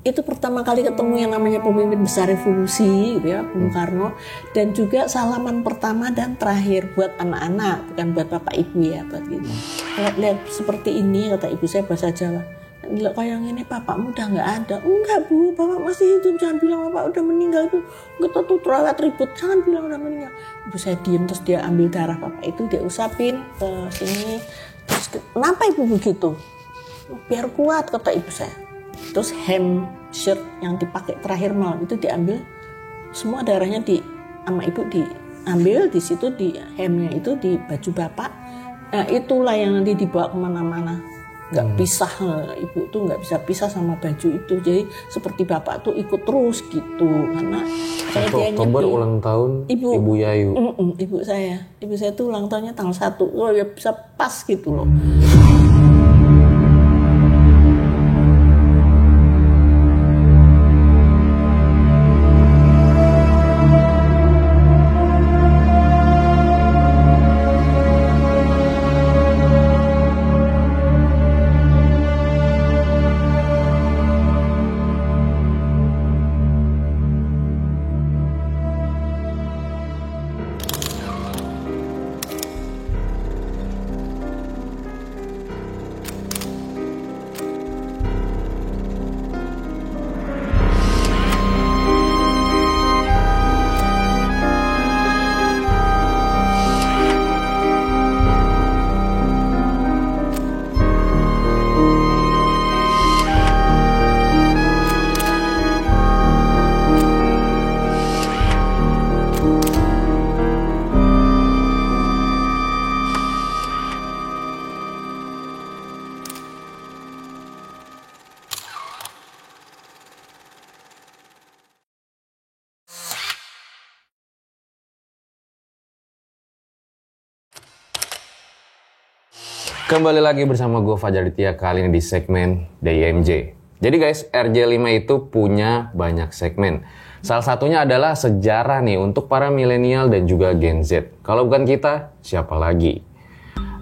itu pertama kali ketemu yang namanya pemimpin besar revolusi gitu ya, Bung Karno, dan juga salaman pertama dan terakhir buat anak-anak, bukan buat bapak ibu ya, buat gitu. Lihat seperti ini, kata ibu saya bahasa Jawa, lihat kayak ini bapakmu udah nggak ada. Enggak bu, bapak masih hidup, jangan bilang bapak udah meninggal, itu kita tuh terawat ribut, jangan bilang udah meninggal. Ibu saya diem, terus dia ambil darah bapak itu, dia usapin ke sini, terus kenapa ibu begitu? Biar kuat, kata ibu saya. Terus hem shirt yang dipakai terakhir malam itu diambil, semua darahnya sama ibu diambil di situ, di hemnya itu di baju bapak. Nah itulah yang nanti dibawa kemana-mana, nggak pisah, ibu tuh nggak bisa pisah sama baju itu. Jadi seperti bapak tuh ikut terus gitu, karena 1 Oktober ulang tahun Ibu Yayu. Ibu saya tuh ulang tahunnya tanggal 1, oh ya bisa pas gitu loh. Kembali lagi bersama gue Fajar Ditya, kali ini di segmen DIMJ. Jadi guys, RJ5 itu punya banyak segmen. Salah satunya adalah sejarah nih untuk para milenial dan juga Gen Z. Kalau bukan kita, siapa lagi?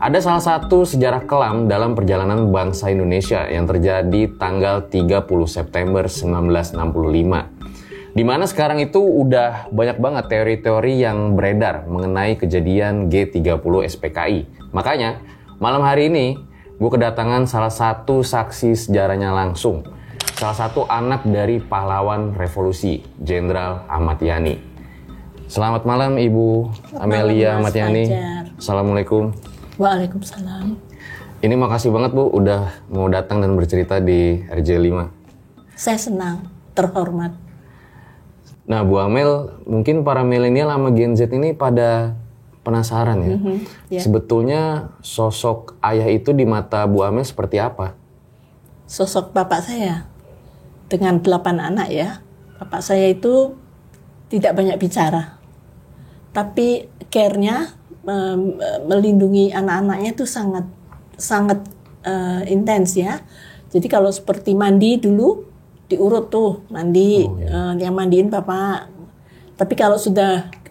Ada salah satu sejarah kelam dalam perjalanan bangsa Indonesia yang terjadi tanggal 30 September 1965. Dimana sekarang itu udah banyak banget teori-teori yang beredar mengenai kejadian G30 SPKI. Makanya, malam hari ini, gue kedatangan salah satu saksi sejarahnya langsung. Salah satu anak dari pahlawan revolusi, Jenderal Ahmad Yani. Selamat malam Ibu Amelia Ahmad Yani. Assalamualaikum. Waalaikumsalam. Ini makasih banget Bu, udah mau datang dan bercerita di RJ5. Saya senang, terhormat. Nah Bu Amel, mungkin para milenial sama Gen Z ini pada penasaran ya. Yeah. Sebetulnya sosok ayah itu di mata Bu Amel seperti apa? Sosok bapak saya dengan 8 anak ya. Bapak saya itu tidak banyak bicara. Tapi care-nya melindungi anak-anaknya itu sangat intens ya. Jadi kalau seperti mandi dulu diurut tuh mandi, yang mandiin bapak. Tapi kalau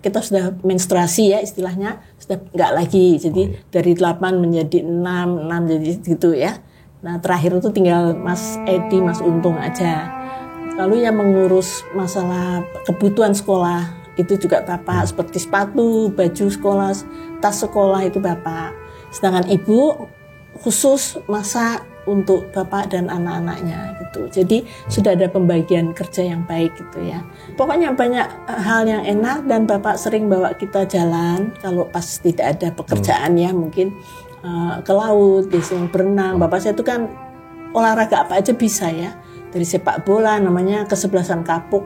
kita sudah menstruasi ya istilahnya, sudah nggak lagi. Jadi dari 8 menjadi 6 jadi gitu ya. Nah terakhir itu tinggal Mas Edi, Mas Untung aja. Lalu yang mengurus masalah kebutuhan sekolah itu juga bapak, seperti sepatu, baju sekolah, tas sekolah itu bapak. Sedangkan ibu khusus masak untuk bapak dan anak-anaknya gitu. Jadi sudah ada pembagian kerja yang baik gitu ya. Pokoknya banyak hal yang enak dan bapak sering bawa kita jalan kalau pas tidak ada pekerjaan ya, mungkin ke laut, biasanya berenang. Bapak saya itu kan olahraga apa aja bisa ya. Dari sepak bola namanya kesebelasan kapuk,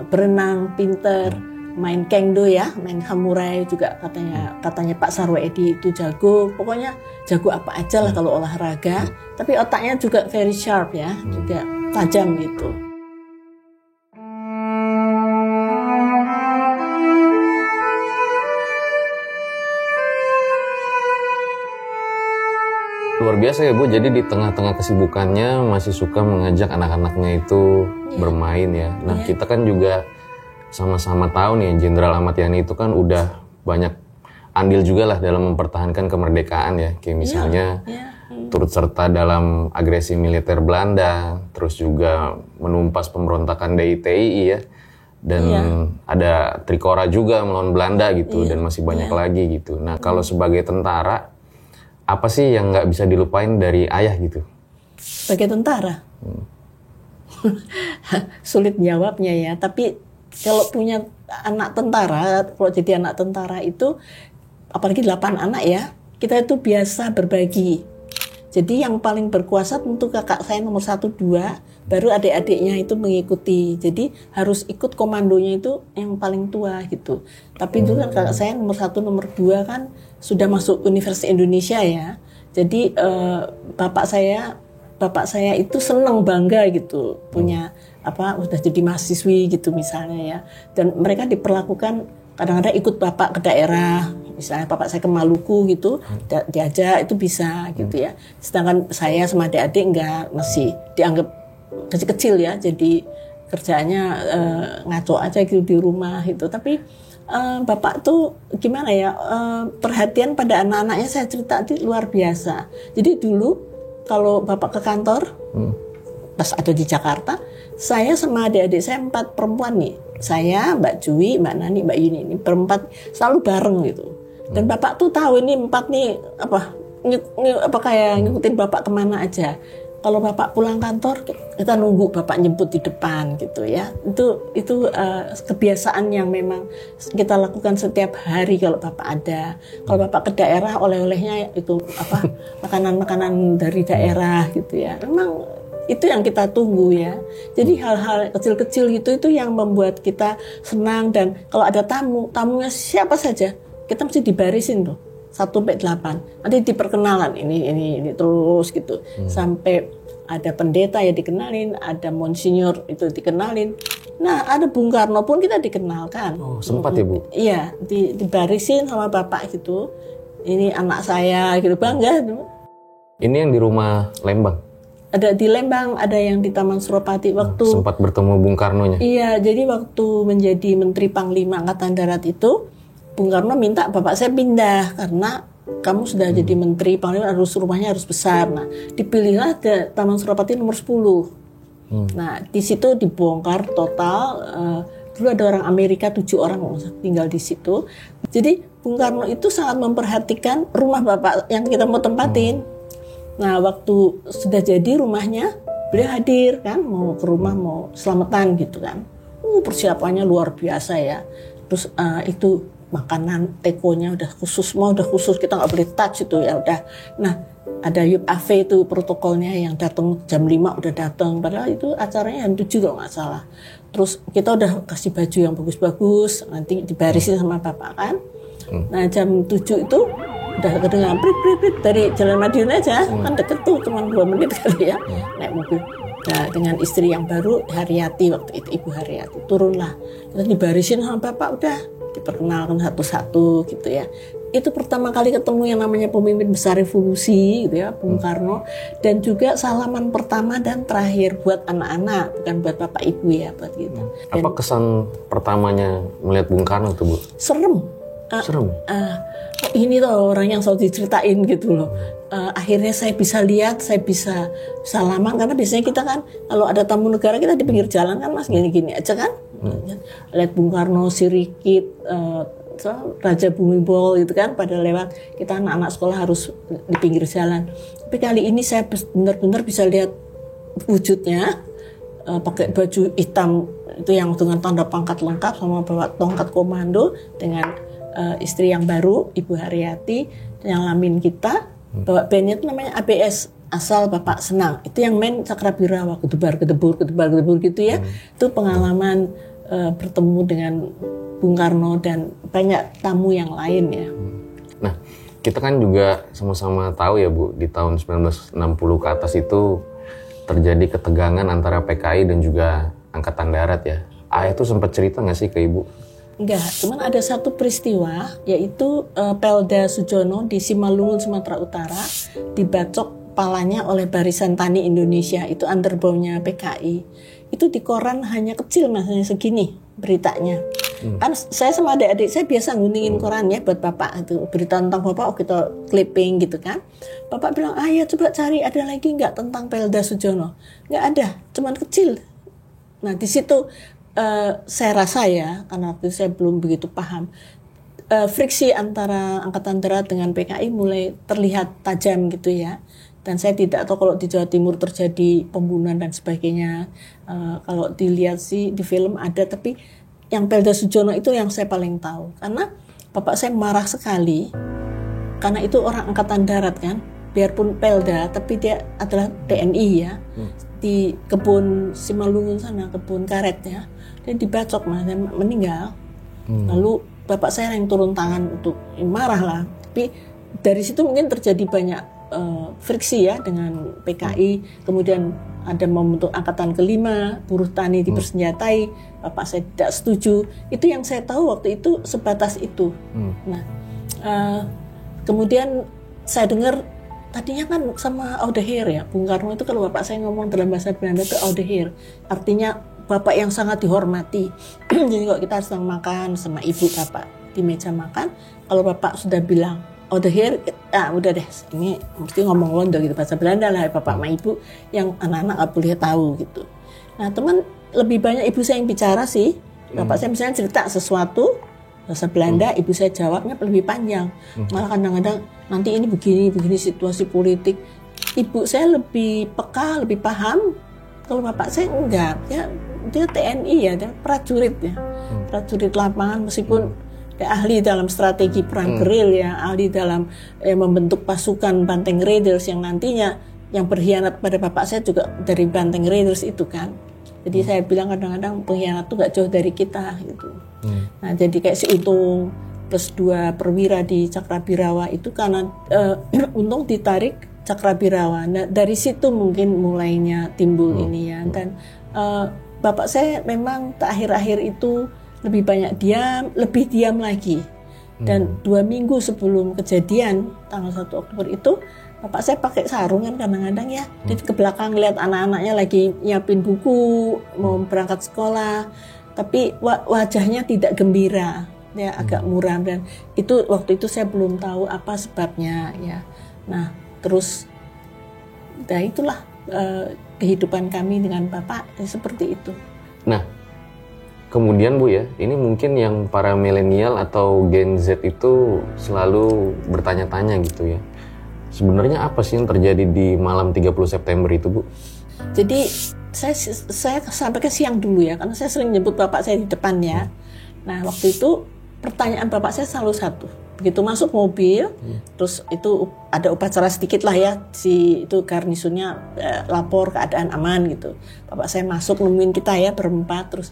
berenang pinter, main kengdo ya, main samurai juga katanya Pak Sarwo Edi itu jago. Pokoknya jago apa aja lah kalau olahraga. Tapi otaknya juga very sharp ya, juga tajam gitu. Luar biasa ya Bu, jadi di tengah-tengah kesibukannya masih suka mengajak anak-anaknya itu bermain ya. Nah kita kan juga sama-sama tahu nih Jenderal Ahmad Yani itu kan udah banyak andil juga lah dalam mempertahankan kemerdekaan ya. Kayak misalnya turut serta dalam agresi militer Belanda, terus juga menumpas pemberontakan DITII ya. Dan ada Trikora juga melawan Belanda gitu, dan masih banyak lagi gitu. Nah, kalau sebagai tentara, apa sih yang nggak bisa dilupain dari ayah gitu? Sebagai tentara? Sulit jawabnya ya, tapi kalau punya anak tentara, kalau jadi anak tentara itu, apalagi 8 anak ya, kita itu biasa berbagi. Jadi yang paling berkuasa tentu kakak saya nomor 1, 2, baru adik-adiknya itu mengikuti. Jadi harus ikut komandonya itu yang paling tua gitu. Tapi itu kan kakak saya nomor 1, nomor 2 kan sudah masuk Universitas Indonesia ya. Jadi bapak saya itu senang, bangga gitu punya udah jadi mahasiswi gitu misalnya ya. Dan mereka diperlakukan kadang-kadang ikut bapak ke daerah, misalnya bapak saya ke Maluku gitu, diajak itu bisa gitu ya. Sedangkan saya sama adik-adik enggak, masih dianggap kecil-kecil ya, jadi kerjaannya ngaco aja gitu di rumah gitu. Tapi bapak tuh gimana ya, perhatian pada anak-anaknya saya cerita itu luar biasa. Jadi dulu kalau bapak ke kantor, pas ada di Jakarta, saya sama adik-adik saya 4 perempuan nih. Saya, Mbak Jui, Mbak Nani, Mbak Yuni, ini berempat selalu bareng gitu. Dan bapak tuh tahu ini 4 nih kayak ngikutin bapak kemana aja. Kalau bapak pulang kantor, kita nunggu bapak nyebut di depan gitu ya. Itu kebiasaan yang memang kita lakukan setiap hari kalau bapak ada. Kalau bapak ke daerah, oleh-olehnya itu makanan-makanan dari daerah gitu ya. Memang itu yang kita tunggu ya. Jadi hal-hal kecil-kecil itu yang membuat kita senang. Dan kalau ada tamunya siapa saja, kita mesti dibarisin tuh 1-8. Nanti diperkenalan ini terus gitu. Sampai ada pendeta ya dikenalin, ada monsinyur itu dikenalin. Nah, ada Bung Karno pun kita dikenalkan. Oh, sempat ya, Bu? Iya, dibarisin sama bapak gitu. Ini anak saya gitu, bangga. Ini yang di rumah Lembang? Ada di Lembang, ada yang di Taman Suropati waktu sempat bertemu Bung Karno-nya. Iya, jadi waktu menjadi Menteri Panglima Angkatan Darat itu, Bung Karno minta bapak saya pindah karena kamu sudah jadi Menteri Panglima, rumahnya harus besar. Nah, dipilihlah ke Taman Suropati nomor 10. Nah, di situ dibongkar total. Dulu ada orang Amerika 7 orang tinggal di situ. Jadi Bung Karno itu sangat memperhatikan rumah bapak yang kita mau tempatin. Nah, waktu sudah jadi rumahnya, beliau hadir kan, mau ke rumah, mau selamatan gitu kan. Persiapannya luar biasa ya. Terus itu makanan tekonya udah khusus, kita nggak boleh touch itu ya udah. Nah, ada UAV itu protokolnya yang datang jam 5 udah datang, padahal itu acaranya jam 7 kalau nggak salah. Terus kita udah kasih baju yang bagus-bagus, nanti dibarisin sama bapak kan. Nah, jam 7 itu udah kedengaran prit dari Jalan Madiun aja, kan deket tuh, cuma 2 menit kali ya, naik mobil. Nah, dengan istri yang baru, Haryati waktu itu, Ibu Haryati, turunlah. Kita dibarisin sama bapak, udah diperkenalkan satu-satu gitu ya. Itu pertama kali ketemu yang namanya pemimpin besar revolusi gitu ya, Bung Karno. Dan juga salaman pertama dan terakhir buat anak-anak, bukan buat bapak ibu ya, buat kita. Apa kesan pertamanya melihat Bung Karno tuh, Bu? Serem. Ini tuh orang yang selalu diceritain gitu loh. Akhirnya saya bisa lihat, saya bisa salaman, karena biasanya kita kan kalau ada tamu negara kita di pinggir jalan kan mas, gini-gini aja kan. Lihat Bung Karno, Sirikit, Raja Bhumibol gitu kan pada lewat, kita anak-anak sekolah harus di pinggir jalan. Tapi kali ini saya benar-benar bisa lihat wujudnya, pakai baju hitam itu yang dengan tanda pangkat lengkap, sama bawa tongkat komando, dengan istri yang baru Ibu Haryati, yang lamin kita bawa bandnya itu namanya ABS, asal bapak senang. Itu yang main Cakrabirawa, kedebar-kedebur gitu ya. Itu pengalaman bertemu dengan Bung Karno dan banyak tamu yang lain ya. Nah, kita kan juga sama-sama tahu ya Bu, di tahun 1960 ke atas itu terjadi ketegangan antara PKI dan juga Angkatan Darat ya. Ayah itu sempat cerita nggak sih ke Ibu? Enggak, cuman ada satu peristiwa, yaitu Pelda Sujono di Simalungun, Sumatera Utara, dibacok palanya oleh Barisan Tani Indonesia, itu underbownya PKI. Itu di koran hanya kecil, masanya segini beritanya. Kan saya sama adik-adik saya biasa nguningin koran ya buat bapak itu, berita tentang bapak, oh kita clipping gitu kan. Bapak bilang, ya coba cari ada lagi nggak tentang Pelda Sujono. Nggak ada, cuman kecil. Nah di situ saya rasa ya, karena waktu itu saya belum begitu paham, friksi antara Angkatan Darat dengan PKI mulai terlihat tajam gitu ya. Dan saya tidak tahu kalau di Jawa Timur terjadi pembunuhan dan sebagainya. Kalau dilihat sih di film ada, tapi yang Pelda Sujono itu yang saya paling tahu. Karena bapak saya marah sekali, karena itu orang Angkatan Darat kan, biarpun Pelda, tapi dia adalah TNI ya. Di kebun Simalungun sana, kebun karet ya, dia dibacok dan meninggal. Lalu bapak saya yang turun tangan untuk marah lah. Tapi dari situ mungkin terjadi banyak friksi ya dengan PKI. Kemudian ada membentuk angkatan kelima, buruh tani dipersenjatai. Bapak saya tidak setuju. Itu yang saya tahu waktu itu sebatas itu. Nah, kemudian saya dengar tadinya kan sama Oude Heer ya, Bung Karno itu kalau bapak saya ngomong dalam bahasa Belanda itu Oude Heer, artinya bapak yang sangat dihormati. Jadi kalau kita sedang makan sama ibu bapak di meja makan, kalau bapak sudah bilang Oude Heer, udah deh, ini mesti ngomong Londo gitu, bahasa Belanda lah bapak sama ibu yang anak-anak nggak boleh tahu gitu. Nah teman, lebih banyak ibu saya yang bicara sih. Bapak saya misalnya cerita sesuatu bahasa Belanda, ibu saya jawabnya lebih panjang. Malah kadang-kadang nanti ini begini situasi politik. Ibu saya lebih peka, lebih paham. Kalau bapak saya enggak, dia TNI ya, dia prajurit ya, prajurit lapangan, meskipun dia ahli dalam strategi perang geril ya, ahli dalam membentuk pasukan Banteng Raiders yang nantinya yang berkhianat pada bapak saya juga dari Banteng Raiders itu kan. Jadi saya bilang kadang-kadang pengkhianat itu gak jauh dari kita gitu. Nah jadi kayak si Untung plus 2 perwira di Cakrabirawa itu karena Untung ditarik Cakrabirawa. Nah dari situ mungkin mulainya timbul ini ya. Dan bapak saya memang akhir-akhir itu lebih banyak diam, lebih diam lagi. Dan 2 minggu sebelum kejadian tanggal 1 Oktober itu bapak saya pakai sarung kan kadang-kadang ya, dia ke belakang lihat anak-anaknya lagi nyiapin buku, mau berangkat sekolah, tapi wajahnya tidak gembira, ya agak muram. Dan itu waktu itu saya belum tahu apa sebabnya ya. Nah terus, nah itulah kehidupan kami dengan bapak seperti itu. Nah kemudian Bu ya, ini mungkin yang para milenial atau Gen Z itu selalu bertanya-tanya gitu ya. Sebenarnya apa sih yang terjadi di malam 30 September itu, Bu? Jadi saya sampai ke siang dulu ya, karena saya sering nyebut bapak saya di depan ya. Nah waktu itu pertanyaan bapak saya selalu satu. Begitu masuk mobil, terus itu ada upacara sedikit lah ya, si itu garnisonnya lapor keadaan aman gitu. Bapak saya masuk nemuin kita ya berempat, terus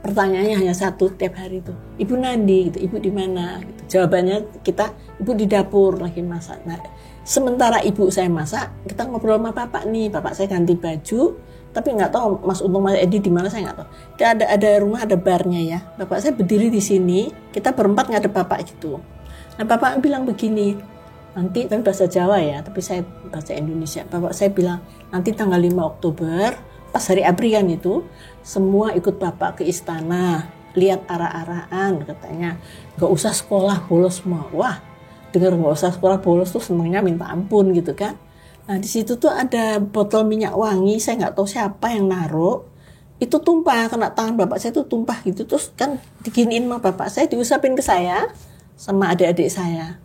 pertanyaannya hanya satu tiap hari itu, Ibu Nandi gitu, Ibu di mana? Gitu. Jawabannya kita, Ibu di dapur lagi masak. Nah, sementara ibu saya masak, kita ngobrol sama bapak nih. Bapak saya ganti baju, tapi nggak tahu Mas Untung, Mas Edi di mana saya nggak tahu. Ada rumah, ada barnya ya. Bapak saya berdiri di sini, kita berempat ngadep bapak gitu. Nah, bapak bilang begini, nanti tapi bahasa Jawa ya, tapi saya bahasa Indonesia. Bapak saya bilang nanti tanggal 5 Oktober, pas hari ABRI kan itu, semua ikut bapak ke istana, lihat arah-arahan katanya, nggak usah sekolah bolos semua. Wah, dengar nggak usah sekolah bolos tuh senengnya minta ampun gitu kan. Nah di situ tuh ada botol minyak wangi, saya nggak tahu siapa yang naruh, itu tumpah kena tangan bapak saya, tuh tumpah gitu, terus kan diginiin sama bapak saya, diusapin ke saya sama adik-adik saya,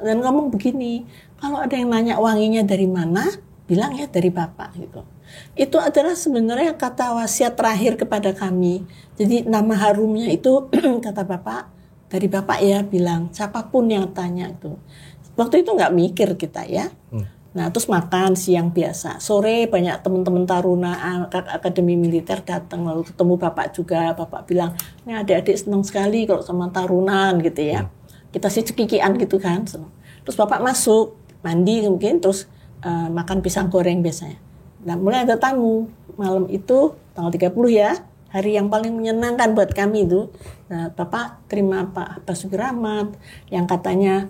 dan ngomong begini, kalau ada yang nanya wanginya dari mana, bilang ya dari bapak gitu. Itu adalah sebenarnya kata wasiat terakhir kepada kami. Jadi nama harumnya itu kata bapak, dari bapak ya, bilang siapapun yang tanya itu. Waktu itu nggak mikir kita ya. Nah terus makan siang biasa, sore banyak teman-teman taruna akademi militer datang, lalu ketemu bapak juga. Bapak bilang, ini adik-adik senang sekali kalau sama tarunan gitu ya. Kita sih cekikian gitu kan. Terus bapak masuk mandi mungkin, terus makan pisang goreng biasanya. Nah mulai ada tamu malam itu tanggal 30 ya, hari yang paling menyenangkan buat kami itu. Nah, bapak terima Pak Basuki Rahmat yang katanya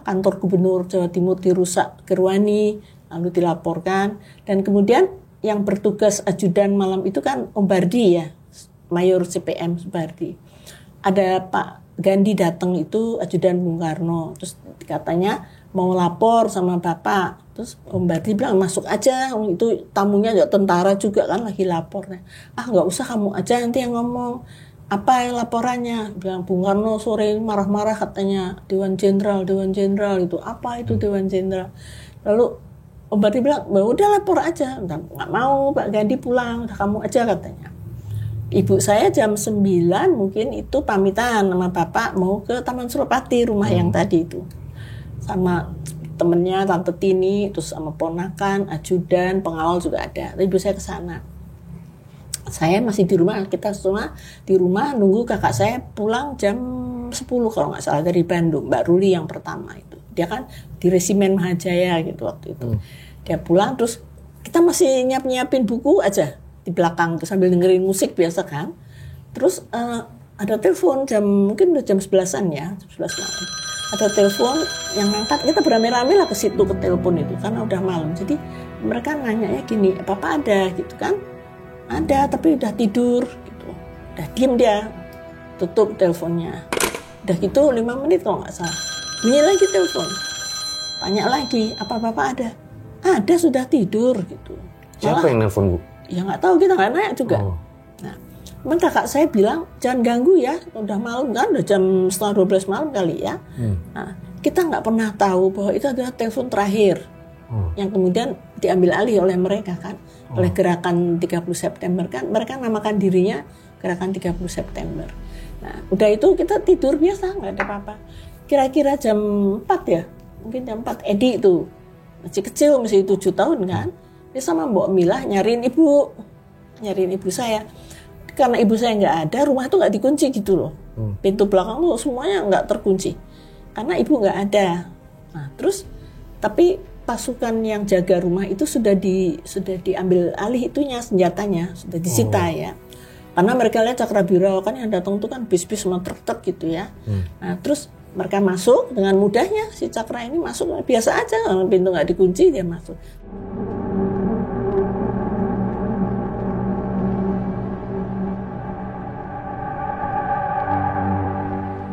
kantor gubernur Jawa Timur dirusak Gerwani, lalu dilaporkan. Dan kemudian yang bertugas ajudan malam itu kan Om Bardi ya, Mayor CPM Bardi. ada Pak Gandhi datang itu ajudan Bung Karno, terus katanya mau lapor sama Bapak, terus Om Bardi bilang masuk aja, itu tamunya juga tentara juga kan lagi lapor. Nggak usah, kamu aja nanti yang ngomong. Apa yang laporannya? Bilang Bung Karno sore marah-marah katanya Dewan Jenderal itu apa itu Dewan Jenderal. Lalu Om Bardi bilang, udah lapor aja. Nggak mau Pak Gandhi pulang, udah kamu aja katanya. Ibu saya jam 9 mungkin itu pamitan sama Bapak mau ke Taman Suropati, rumah yang tadi itu. Sama temennya Tante Tini, terus sama ponakan, ajudan, pengawal juga ada. Ibu saya ke sana. Saya masih di rumah, kita semua di rumah nunggu kakak saya pulang jam 10 kalau nggak salah dari Bandung, Mbak Ruli yang pertama itu. Dia kan di Resimen Mahajaya gitu waktu itu. Dia pulang terus kita masih nyiapin buku aja di belakang tuh sambil dengerin musik biasa kan. Terus ada telepon mungkin udah jam 11-an ya, jam 11 malam. Ada telepon yang ngangkat, kita beramai-ramai lah ke situ ke telepon itu karena udah malam. Jadi mereka nanyanya gini, "Papa ada?" gitu kan. Ada, tapi udah tidur gitu. Udah diem dia. Tutup teleponnya. Udah gitu 5 menit kalau nggak salah. Bunyi lagi telepon. Tanya lagi, "Apa Papa ada?" "Ada, sudah tidur," gitu. Siapa yang nelfon, Bu? Ya nggak tahu, kita nggak nanya juga. Nah, cuman kakak saya bilang jangan ganggu ya, udah malam kan, udah jam setengah 12 malam kali ya. Nah, kita nggak pernah tahu bahwa itu adalah telepon terakhir yang kemudian diambil alih oleh mereka kan, oleh gerakan 30 September kan, mereka namakan dirinya gerakan 30 September. Nah, udah itu kita tidur biasa, nggak ada apa-apa. Kira-kira jam 4 ya, mungkin jam 4 Edi itu masih kecil, masih 7 tahun kan. Dia sama Mbok Milah nyariin ibu saya. Karena ibu saya nggak ada, rumah itu nggak dikunci gitu loh. Pintu belakang tuh semuanya nggak terkunci. Karena ibu nggak ada. Nah, terus tapi pasukan yang jaga rumah itu sudah diambil alih itunya, senjatanya sudah disita ya. Karena mereka lihat Cakrabirawa kan yang datang tuh kan bis-bis sama truk-truk gitu ya. Nah, terus mereka masuk dengan mudahnya, si Cakra ini masuk biasa aja, pintu nggak dikunci dia masuk.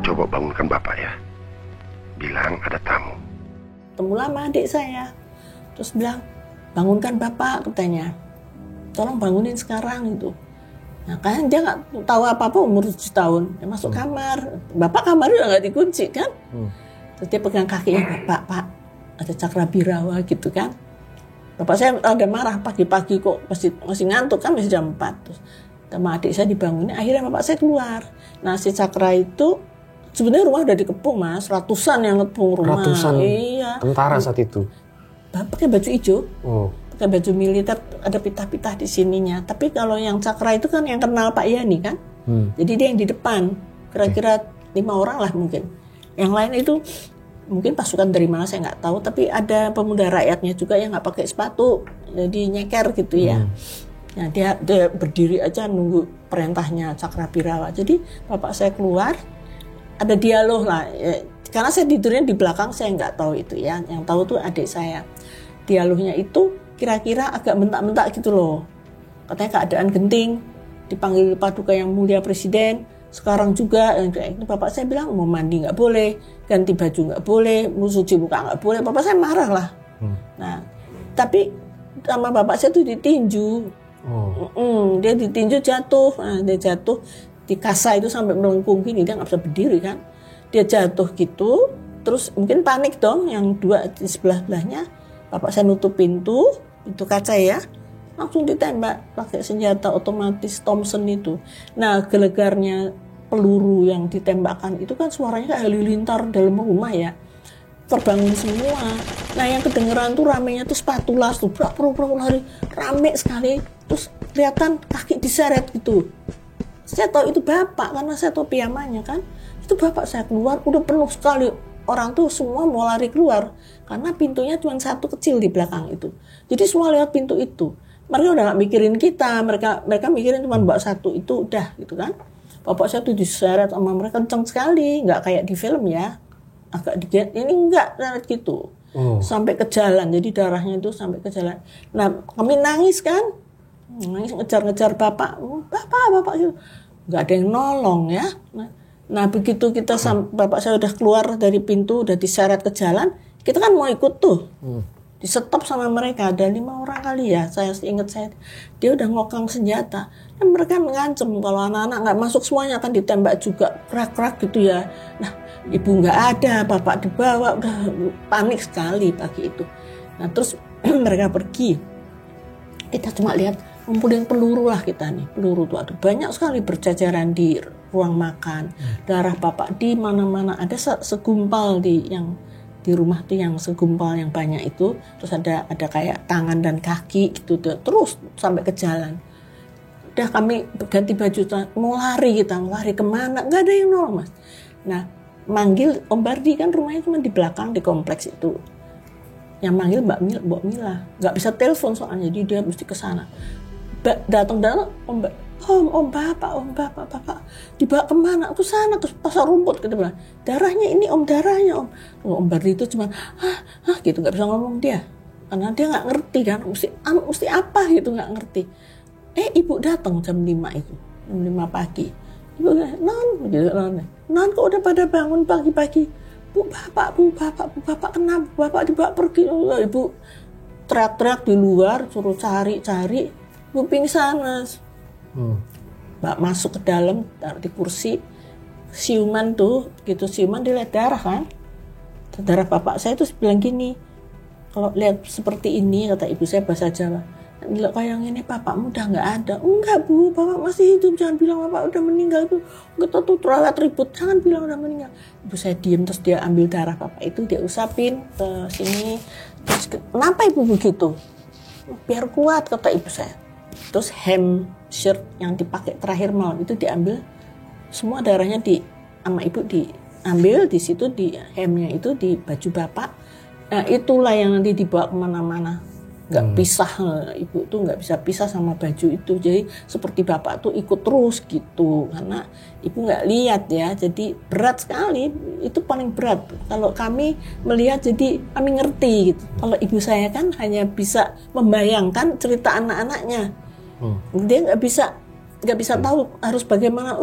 Coba bangunkan Bapak ya. Bilang ada tamu. Temu lama adik saya. Terus bilang, "Bangunkan Bapak," katanya. "Tolong bangunin sekarang," gitu. Nah kan dia nggak tahu apa-apa, umur 7 tahun. Dia masuk kamar. Bapak kamarnya udah nggak dikunci kan. Terus dia pegang kakinya, Pak, ada Cakrabirawa gitu kan. Bapak saya ada marah, pagi-pagi kok masih ngantuk kan, masih jam 4. Terus sama adik saya dibangunin, akhirnya bapak saya keluar. Nah si Cakra itu sebenarnya rumah udah dikepung Mas, ratusan yang ngepung rumah. Ratusan iya. Tentara saat itu. Pakai baju hijau, pakai baju militer, ada pitah-pitah di sininya. Tapi kalau yang Cakra itu kan yang kenal Pak Yani kan, jadi dia yang di depan. Kira-kira 5 orang lah mungkin. Yang lain itu mungkin pasukan dari mana saya nggak tahu. Tapi ada pemuda rakyatnya juga yang nggak pakai sepatu, jadi nyeker gitu ya. Nah dia berdiri aja nunggu perintahnya Cakrabirawa. Jadi bapak saya keluar. Ada dialog lah, karena saya tidurnya di belakang, saya nggak tahu itu ya. Yang tahu tuh adik saya. Dialognya itu kira-kira agak mentak-mentak gitu loh. Katanya keadaan genting, dipanggil Paduka Yang Mulia Presiden. Sekarang juga, itu bapak saya bilang mau mandi nggak boleh, ganti baju nggak boleh, mau cuci muka nggak boleh. Bapak saya marah lah. Nah, tapi sama bapak saya tuh ditinju. Dia ditinju jatuh, dia jatuh. Di kasa itu sampai melengkung gini, dia nggak bisa berdiri kan, dia jatuh gitu, terus mungkin panik dong, yang dua di sebelah-sebelahnya, bapak saya nutup pintu kaca ya, langsung ditembak pakai senjata otomatis Thompson itu. Nah gelegarnya peluru yang ditembakkan itu kan suaranya kayak halilintar dalam rumah ya, terbangun semua. Nah yang kedengeran tuh ramenya tuh spatula tuh, lari rame sekali, terus kelihatan kaki diseret gitu. Saya tahu itu bapak karena saya tahu piyamanya kan. Itu bapak saya keluar udah penuh sekali. Orang tuh semua mau lari keluar karena pintunya cuma satu kecil di belakang itu. Jadi semua lewat pintu itu. Mereka udah gak mikirin kita. Mereka mikirin cuma mbak satu itu udah gitu kan. Bapak saya tuh diseret sama mereka kenceng sekali. Gak kayak di film ya. Agak dikit. Ini enggak gitu. Sampai ke jalan. Jadi darahnya itu sampai ke jalan. Nah kami nangis kan. Nangis ngejar-ngejar bapak gitu. Nggak ada yang nolong ya. Nah, Nah begitu kita bapak saya udah keluar dari pintu, udah diseret ke jalan, kita kan mau ikut tuh. Di stop sama mereka, ada 5 orang kali ya, saya ingat dia udah ngokang senjata, dan mereka ngancem kalau anak-anak nggak masuk semuanya akan ditembak juga, kerak-kerak gitu ya. Nah ibu nggak ada, bapak dibawa, udah panik sekali pagi itu. Nah terus mereka pergi, kita cuma lihat ngumpulin peluru lah kita nih, peluru tuh ada banyak sekali berjajaran di ruang makan, darah bapak di mana-mana, ada segumpal di rumah tuh yang segumpal yang banyak itu, terus ada kayak tangan dan kaki gitu terus sampai ke jalan. Udah kami ganti baju, mau lari kemana, nggak ada yang nolong mas. Nah manggil Om Bardi, kan rumahnya cuma di belakang di kompleks itu, yang manggil Mbak Mila, nggak bisa telepon soalnya, jadi dia mesti ke sana. Datang Om bapak dibawa kemana? Ke sana, ke pasar rumput, gitu bilang. Darahnya ini Om, darahnya Om. Om Bardi itu cuma gitu, nggak bisa ngomong dia, karena dia nggak ngerti kan, mesti apa gitu, nggak ngerti. Ibu datang jam 5 itu, jam 5 pagi. Ibu non kok udah pada bangun pagi-pagi? Bu bapak kenapa? Bapak dibawa pergi. Ibu teriak-teriak di luar, suruh cari. Ibu pingsan mas. Mbak masuk ke dalam, taruh di kursi, siuman tuh, gitu siuman dilihat darah kan. Darah bapak saya tuh bilang gini, kalau lihat seperti ini, kata ibu saya bahasa Jawa, kayak yang ini bapakmu udah nggak ada. Enggak bu, bapak masih hidup, jangan bilang bapak udah meninggal tuh. Kita tuh terawat ribut, jangan bilang udah meninggal. Ibu saya diem, terus dia ambil darah bapak itu, dia usapin ke sini. Terus kenapa ibu begitu? Biar kuat, kata ibu saya. Terus hem shirt yang dipakai terakhir malam itu diambil, semua darahnya sama ibu diambil di situ, di hemnya itu di baju bapak. Nah itulah yang nanti dibawa kemana-mana, nggak pisah, ibu tuh nggak bisa pisah sama baju itu. Jadi seperti bapak tuh ikut terus gitu, karena ibu nggak lihat ya, jadi berat sekali, itu paling berat. Kalau kami melihat jadi kami ngerti gitu. Kalau ibu saya kan hanya bisa membayangkan cerita anak-anaknya. Dia nggak bisa tahu harus bagaimana.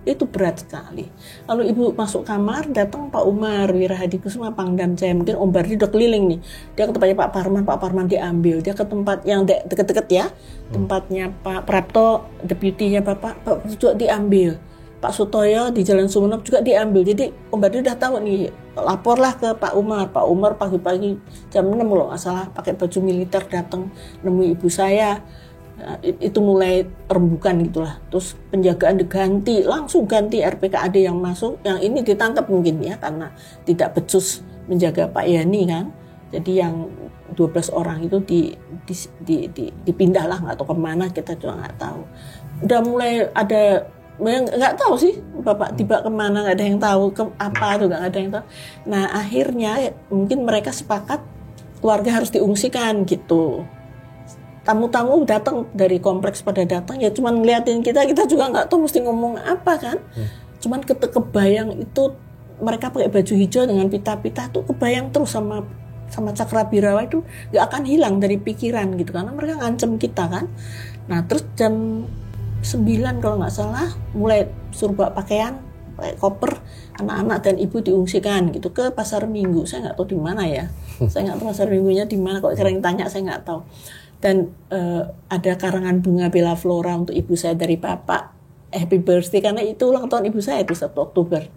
Itu berat sekali. Lalu ibu masuk kamar, datang Pak Umar Wirahadi Kusuma, Pangdam Jaya. Mungkin Om Bardi udah keliling nih, dia ke tempatnya Pak Parman diambil, dia ke tempat yang deket-deket ya, tempatnya Pak Prapto, deputinya Bapak juga diambil, Pak Sutoyo di Jalan Sumenep juga diambil. Jadi Om Bardi udah tahu nih, laporlah ke Pak Umar pagi-pagi jam 6 loh nggak salah, pakai baju militer datang nemui ibu saya. Itu mulai rembukan gitulah. Terus penjagaan langsung ganti RPKAD yang masuk, yang ini ditangkap mungkin ya karena tidak becus menjaga Pak Yani kan. Jadi yang 12 orang itu dipindah lah, nggak tahu kemana, kita juga nggak tahu. Udah mulai ada, nggak tahu sih bapak tiba kemana, nggak ada yang tahu ke apa tuh, nggak ada yang tahu. Nah akhirnya mungkin mereka sepakat keluarga harus diungsikan gitu. Tamu-tamu datang dari kompleks pada datang ya, cuman ngeliatin kita juga nggak tahu mesti ngomong apa kan. Cuman kebayang itu mereka pakai baju hijau dengan pita-pita tuh kebayang terus sama Cakrabirawa itu nggak akan hilang dari pikiran gitu, karena mereka ngancem kita kan. Nah terus jam 9 kalau nggak salah mulai suruh bawa pakaian, pakai koper, anak-anak dan ibu diungsikan gitu ke Pasar Minggu. Saya nggak tahu di mana ya, saya nggak tahu Pasar Minggunya di mana, kok sering tanya saya nggak tahu. Dan ada karangan bunga Bella Flora untuk ibu saya dari Bapak, happy birthday, karena itu ulang tahun ibu saya itu 1 Oktober.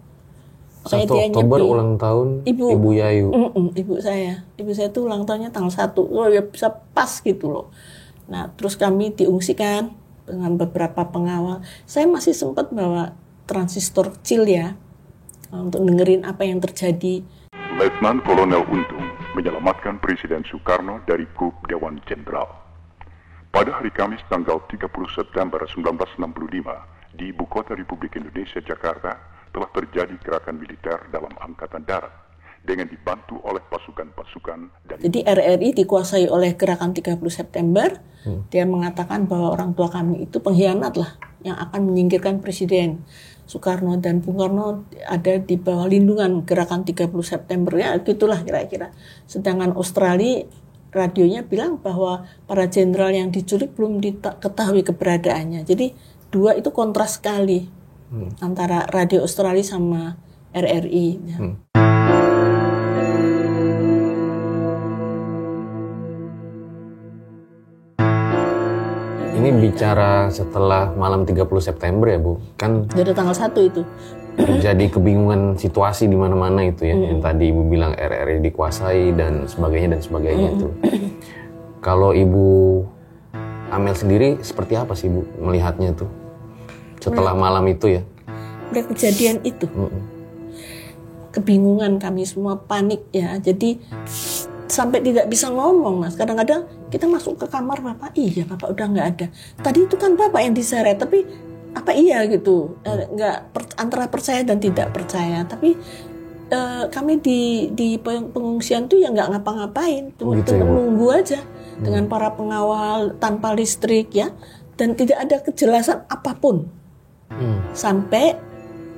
1 Oktober ulang tahun Ibu Yayu. Ibu saya itu ulang tahunnya tanggal 1. Oh ya bisa pas gitu loh. Nah terus kami diungsikan dengan beberapa pengawal. Saya masih sempat bawa transistor kecil ya, untuk dengerin apa yang terjadi. Letnan Kolonel Untung menyelamatkan Presiden Soekarno dari coup Dewan Jenderal. Pada hari Kamis tanggal 30 September 1965 di Ibu Kota Republik Indonesia, Jakarta, telah terjadi gerakan militer dalam Angkatan Darat dengan dibantu oleh pasukan-pasukan dari... Jadi RRI dikuasai oleh gerakan 30 September. Dia mengatakan bahwa orang tua kami itu pengkhianat lah, yang akan menyingkirkan Presiden Soekarno, dan Bung Karno ada di bawah lindungan gerakan 30 September ya, gitulah kira-kira. Sedangkan Australia radionya bilang bahwa para jenderal yang diculik belum diketahui keberadaannya. Jadi dua itu kontras sekali. antara Radio Australia sama RRI. Ya. Ini bicara setelah malam 30 September ya Bu, kan Dari tanggal 1 itu. jadi kebingungan situasi di mana-mana itu ya, yang tadi Ibu bilang RRI dikuasai dan sebagainya itu. Kalau Ibu Amel sendiri seperti apa sih Bu melihatnya tuh setelah malam itu ya? Melihat kejadian itu. Kebingungan kami semua, panik ya. Jadi sampai tidak bisa ngomong, Mas. Kadang-kadang kita masuk ke kamar Bapak, iya Bapak udah nggak ada. Tadi itu kan Bapak yang diseret, tapi apa iya gitu, antara percaya dan tidak percaya. Tapi kami di pengungsian tuh ya nggak ngapa-ngapain, cuma menunggu aja dengan para pengawal tanpa listrik ya, dan tidak ada kejelasan apapun sampai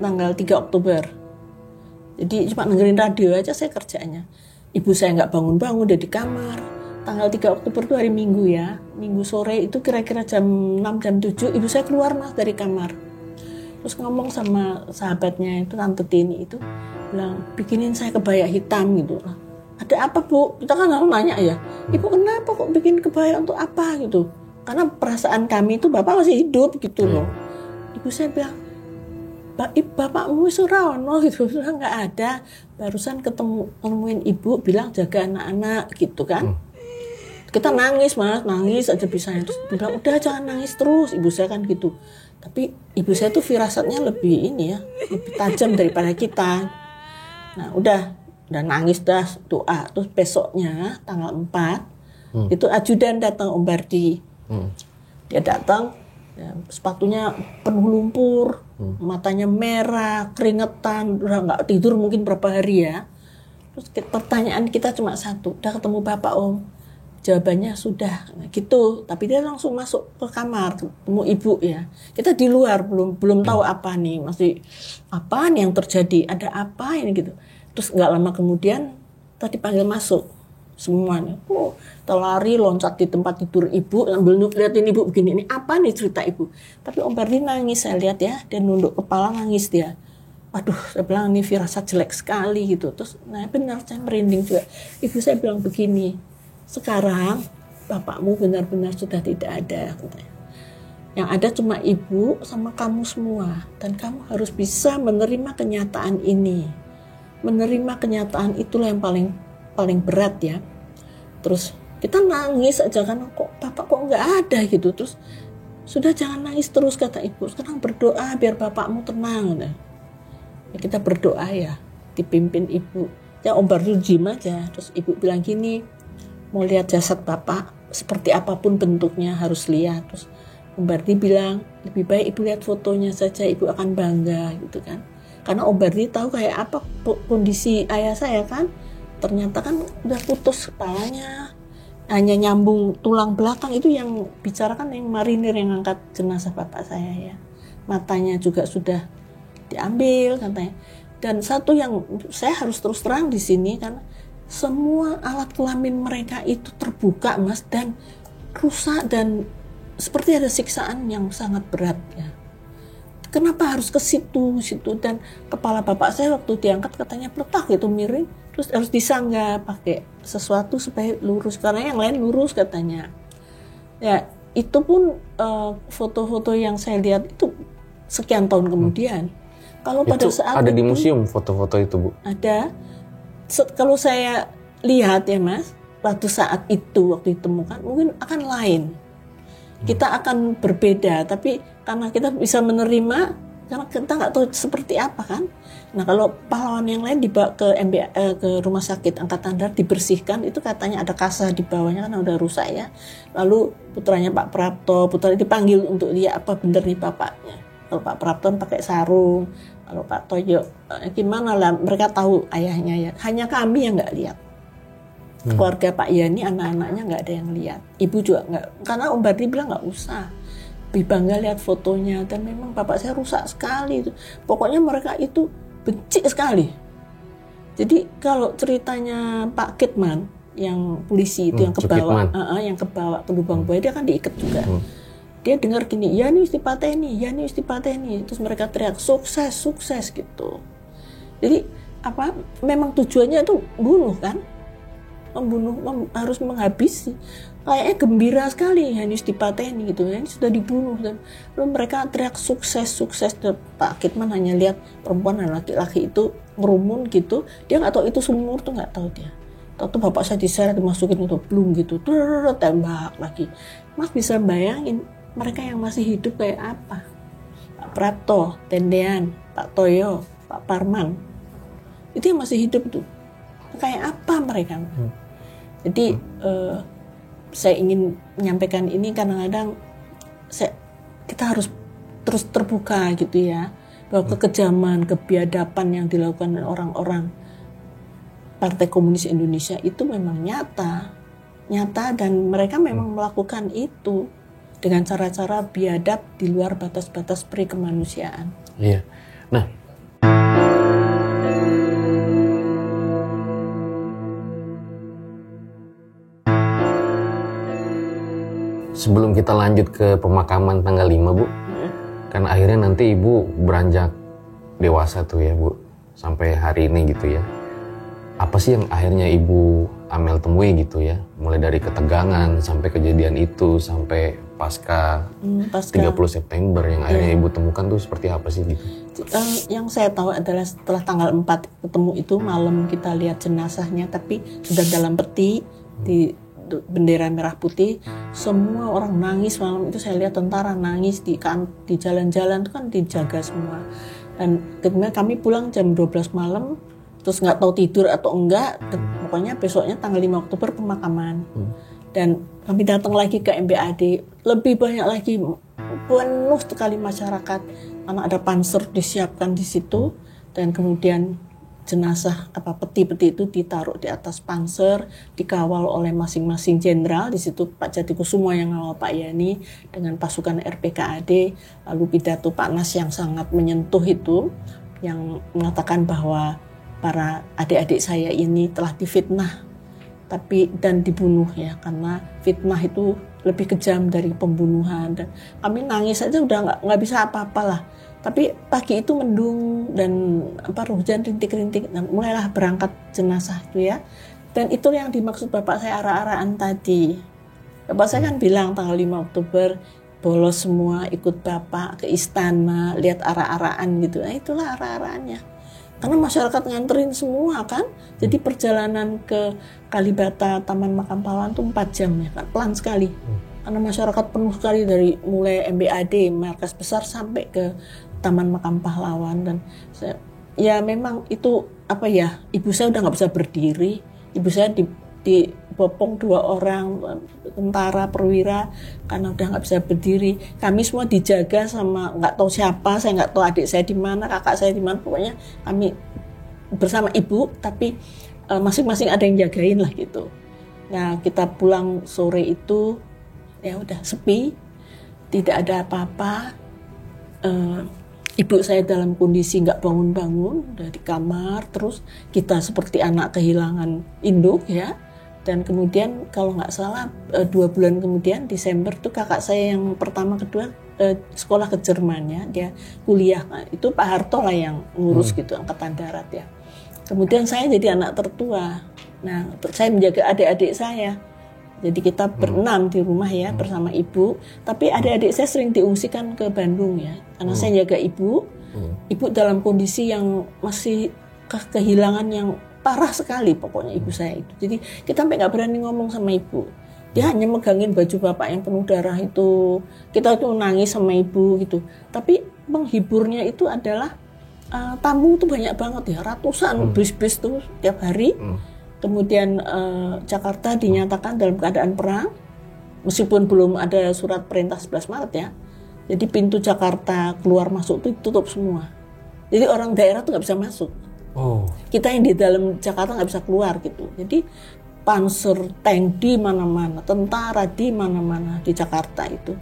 tanggal 3 Oktober. Jadi cuma dengerin radio aja saya kerjanya. Ibu saya nggak bangun-bangun, udah di kamar. Tanggal 3 Oktober itu hari Minggu ya. Minggu sore itu kira-kira jam 6, jam 7, ibu saya keluar Mas dari kamar. Terus ngomong sama sahabatnya itu, Tante Tini itu, bilang, bikinin saya kebaya hitam gitu. Ada apa Bu? Kita kan harus nanya ya. Ibu kenapa kok bikin kebaya untuk apa gitu? Karena perasaan kami itu Bapak masih hidup gitu loh. Ibu saya bilang, bapakmu Surawono gitu, nggak ada. Barusan ketemuin ibu bilang jaga anak-anak gitu kan. Kita nangis Mas, nangis aja bisanya. Terus bilang udah jangan nangis terus, ibu saya kan gitu. Tapi ibu saya tuh firasatnya lebih ini ya, lebih tajam daripada kita. Nah udah nangis dah, doa. Terus besoknya tanggal 4 itu ajudan datang Om Bardi. Dia datang, ya, sepatunya penuh lumpur, matanya merah, keringetan, udah nggak tidur mungkin berapa hari ya. Terus pertanyaan kita cuma satu, udah ketemu Bapak Om? Jawabannya sudah, nah, gitu. Tapi dia langsung masuk ke kamar, ketemu ibu ya. Kita di luar belum tahu apa nih, masih apa nih yang terjadi, ada apa ini gitu. Terus nggak lama kemudian tadi panggil masuk semuanya. Terlari loncat di tempat tidur ibu, sambil liatin ibu begini, ini apa nih cerita ibu. Tapi Om Bardi nangis, saya lihat ya, dia nunduk kepala nangis dia. Waduh, saya bilang ini firasat jelek sekali gitu. Terus, nah benar, saya merinding juga. Ibu saya bilang begini, sekarang bapakmu benar-benar sudah tidak ada, katanya. Yang ada cuma ibu sama kamu semua, dan kamu harus bisa menerima kenyataan ini. Menerima kenyataan itulah yang paling berat ya. Terus kita nangis aja kan, kok bapak kok nggak ada gitu. Terus sudah jangan nangis terus kata ibu, sekarang berdoa biar bapakmu tenang. Nah, ya kita berdoa ya, dipimpin ibu. Ya Om Bardi diem aja. Terus ibu bilang gini, mau lihat jasad bapak seperti apapun bentuknya harus lihat. Terus Om Bardi bilang lebih baik ibu lihat fotonya saja, ibu akan bangga gitu kan. Karena Om Bardi tahu kayak apa kondisi ayah saya kan. Ternyata kan udah putus kepalanya, hanya nyambung tulang belakang. Itu yang bicarakan yang marinir yang angkat jenazah bapak saya ya. Matanya juga sudah diambil katanya. Dan satu yang saya harus terus terang di sini karena semua alat kelamin mereka itu terbuka Mas, dan rusak dan seperti ada siksaan yang sangat berat ya. Kenapa harus ke situ dan kepala bapak saya waktu diangkat katanya peletak itu miring, terus harus disangga pakai sesuatu supaya lurus karena yang lain lurus katanya. Ya itu pun foto-foto yang saya lihat itu sekian tahun kemudian. Kalau pada saat ada di museum foto-foto itu Bu? Ada. Kalau saya lihat ya Mas, waktu ditemukan mungkin akan lain. Kita akan berbeda, tapi karena kita bisa menerima, karena kita nggak tahu seperti apa kan. Nah kalau pahlawan yang lain dibawa ke ke rumah sakit Angkatan Darat dibersihkan, itu katanya ada kasa di bawahnya karena udah rusak ya. Lalu putranya Pak Prapto, putranya dipanggil untuk lihat apa bener nih bapaknya. Kalau Pak Prapto pakai sarung, kalau Pak Toyo gimana lah, mereka tahu ayahnya ya. Hanya kami yang nggak lihat. Keluarga Pak Yani, anak-anaknya nggak ada yang lihat. Ibu juga nggak, karena Om Bardi bilang nggak usah. Lebih bangga lihat fotonya, dan memang bapak saya rusak sekali itu. Pokoknya mereka itu benci sekali. Jadi kalau ceritanya Pak Kitman yang polisi itu yang kebawa ke Lubang Buaya, dia kan diikat juga. dia dengar gini, Yani wis dipateni, Yani wis dipateni, terus mereka teriak sukses, sukses gitu. Jadi memang tujuannya itu bunuh kan, harus menghabisi. Kayaknya gembira sekali Yani wis dipateni gitu, Yani sudah dibunuh, dan lalu mereka teriak sukses, sukses. Dan Pak Kitman hanya lihat perempuan dan laki-laki itu ngerumun gitu, dia nggak tahu itu sumur tuh, nggak tahu dia. Tahu bapak saya diseret dimasukin itu blung gitu, tembak lagi. Mas bisa bayangin mereka yang masih hidup kayak apa? Pak Prapto, Tendean, Pak Toyo, Pak Parman, itu yang masih hidup tuh kayak apa mereka? Jadi saya ingin menyampaikan ini kadang-kadang kita harus terus terbuka gitu ya, bahwa kekejaman, kebiadaban yang dilakukan orang-orang Partai Komunis Indonesia itu memang nyata dan mereka memang melakukan itu dengan cara-cara biadab di luar batas-batas perikemanusiaan. Iya. Nah, sebelum kita lanjut ke pemakaman tanggal 5, Bu, kan akhirnya nanti Ibu beranjak dewasa tuh ya, Bu, sampai hari ini gitu ya. Apa sih yang akhirnya Ibu Amel temui gitu ya? Mulai dari ketegangan sampai kejadian itu, sampai pasca 30 September yang akhirnya Ibu temukan tuh seperti apa sih gitu? Yang saya tahu adalah setelah tanggal 4 ketemu itu malam kita lihat jenazahnya, tapi sudah dalam peti di bendera merah putih, semua orang nangis malam itu. Saya lihat tentara nangis di jalan-jalan itu kan dijaga semua. Dan kemudian kami pulang jam 12 malam, terus nggak tahu tidur atau enggak, pokoknya besoknya tanggal 5 Oktober pemakaman. Dan kami datang lagi ke MBAD, lebih banyak lagi, penuh sekali masyarakat, karena ada panser disiapkan di situ, dan kemudian jenazah peti-peti itu ditaruh di atas panser, dikawal oleh masing-masing jenderal. Di situ Pak Jatikusumo yang ngawal Pak Yani dengan pasukan RPKAD, lalu pidato Pak Nas yang sangat menyentuh itu, yang mengatakan bahwa para adik-adik saya ini telah difitnah dan dibunuh ya, karena fitnah itu lebih kejam dari pembunuhan. Dan kami nangis aja udah nggak bisa apa-apalah. Tapi pagi itu mendung dan hujan rintik-rintik, dan mulailah berangkat jenazah itu ya. Dan itu yang dimaksud bapak saya ara-araan tadi. Bapak saya kan bilang tanggal 5 Oktober bolos semua ikut bapak ke istana, lihat ara-araan gitu. Nah itulah ara-araannya. Karena masyarakat nganterin semua kan. Jadi perjalanan ke Kalibata Taman Makam Pahlawan itu 4 jam ya kan, pelan sekali. Karena masyarakat penuh sekali dari mulai MBAD, markas besar, sampai ke Taman Makam Pahlawan. Dan ya memang itu ibu saya udah nggak bisa berdiri. Ibu saya dibopong 2 orang tentara perwira karena udah nggak bisa berdiri. Kami semua dijaga sama nggak tahu siapa, saya nggak tahu adik saya di mana, kakak saya di mana, pokoknya kami bersama ibu, tapi masing-masing ada yang jagain lah gitu. Nah kita pulang sore itu ya udah sepi, tidak ada apa-apa. Ibu saya dalam kondisi nggak bangun-bangun, udah di kamar, terus kita seperti anak kehilangan induk ya. Dan kemudian kalau nggak salah 2 bulan kemudian, Desember tuh kakak saya yang pertama kedua sekolah ke Jerman ya, dia kuliah. Nah, itu Pak Harto lah yang ngurus gitu, angkatan darat ya. Kemudian saya jadi anak tertua. Nah saya menjaga adik-adik saya. Jadi kita berenam di rumah ya bersama ibu. Tapi adik-adik saya sering diungsikan ke Bandung ya, karena saya jaga ibu. Ibu dalam kondisi yang masih kehilangan yang parah sekali pokoknya ibu saya itu. Jadi kita sampai nggak berani ngomong sama ibu. Dia hanya megangin baju bapak yang penuh darah itu. Kita tuh nangis sama ibu gitu. Tapi penghiburnya itu adalah tamu tuh banyak banget ya, ratusan bis-bis tuh tiap hari. Kemudian Jakarta dinyatakan dalam keadaan perang, meskipun belum ada surat perintah 11 Maret ya. Jadi pintu Jakarta keluar masuk itu ditutup semua. Jadi orang daerah tuh nggak bisa masuk. Kita yang di dalam Jakarta nggak bisa keluar gitu. Jadi panser, tank di mana-mana, tentara di mana-mana di Jakarta itu